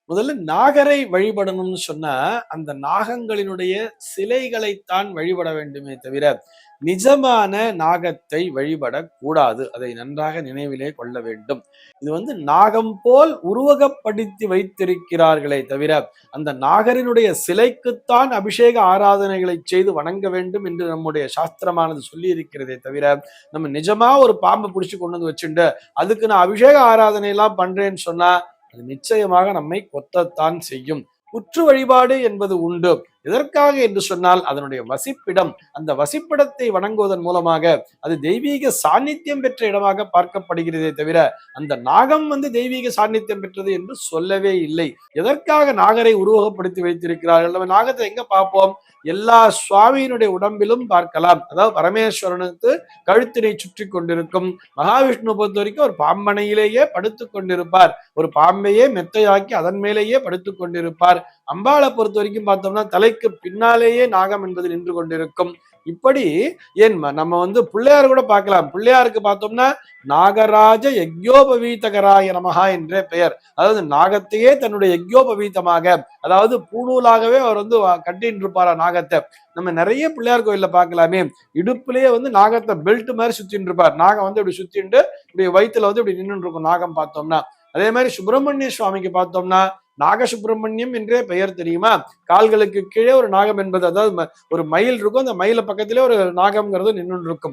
முதல்ல நாகரை வழிபடணும்னு சொன்னா அந்த நாகங்களினுடைய சிலைகளைத்தான் வழிபட வேண்டுமே தவிர நிஜமான நாகத்தை வழிபடக்கூடாது. அதை நன்றாக நினைவிலே கொள்ள வேண்டும். இது நாகம் போல் உருவகப்படுத்தி வைத்திருக்கிறார்களே தவிர அந்த நாகரினுடைய சிலைக்குத்தான் அபிஷேக ஆராதனைகளை செய்து வணங்க வேண்டும் என்று நம்முடைய சாஸ்திரமானது சொல்லி இருக்கிறதே தவிர நம்ம நிஜமா ஒரு பாம்பை பிடிச்சு கொண்டு வந்து வச்சுட்டு அதுக்கு நான் அபிஷேக ஆராதனை எல்லாம் பண்றேன்னு சொன்னா அது நிச்சயமாக நம்மை கொத்தத்தான் செய்யும். புற்று வழிபாடு என்பது உண்டு. எதற்காக என்று சொன்னால் அதனுடைய வசிப்பிடம், அந்த வசிப்பிடத்தை வணங்குவதன் மூலமாக அது தெய்வீக சாநித்தியம் பெற்ற இடமாக பார்க்கப்படுகிறதே தவிர அந்த நாகம் தெய்வீக சாநித்தியம் பெற்றது என்று சொல்லவே இல்லை. எதற்காக நாகரை உருவகப்படுத்தி வைத்திருக்கிறார்கள்? நம்ம நாகத்தை எங்க பார்ப்போம்? எல்லா சுவாமியினுடைய உடம்பிலும் பார்க்கலாம். அதாவது பரமேஸ்வரனுக்கு கழுத்தினை சுற்றி கொண்டிருக்கும். மகாவிஷ்ணு பொறுத்த வரைக்கும் ஒரு பாம்பனையிலேயே படுத்துக் கொண்டிருப்பார். ஒரு பாம்பையே மெத்தையாக்கி அதன் மேலேயே படுத்துக் கொண்டிருப்பார். அம்பாளை பொறுத்த வரைக்கும் பார்த்தோம்னா தலைக்கு பின்னாலேயே நாகம் என்பது நின்று கொண்டிருக்கும். இப்படி ஏன் நம்ம பிள்ளையார் கூட பார்க்கலாம். பிள்ளையாருக்கு பார்த்தோம்னா நாகராஜ யக்யோபவீதகராய நமஹா என்றே பெயர். அதாவது நாகத்தையே தன்னுடைய யக்யோபவீதமாக, அதாவது பூணூலாகவே அவர் கட்டின்னு இருப்பாரா நாகத்தை. நம்ம நிறைய பிள்ளையார் கோயில்ல பார்க்கலாமே, இடுப்புலயே நாகத்தை பெல்ட் மாதிரி சுத்தின்னு இருப்பார். நாகம் இப்படி சுத்திட்டு இப்படி வயிற்றுல இப்படி நின்று இருக்கும் நாகம் பார்த்தோம்னா. அதே மாதிரி சுப்பிரமணிய சுவாமிக்கு பார்த்தோம்னா நாகசுப்பிரமணியம் என்றே பெயர் தெரியுமா? கால்களுக்கு கீழே ஒரு நாகம் என்பது, அதாவது ஒரு மயில் இருக்கும், அந்த மயில பக்கத்திலே ஒரு நாகம்ங்கிறது நின்று இருக்கும்.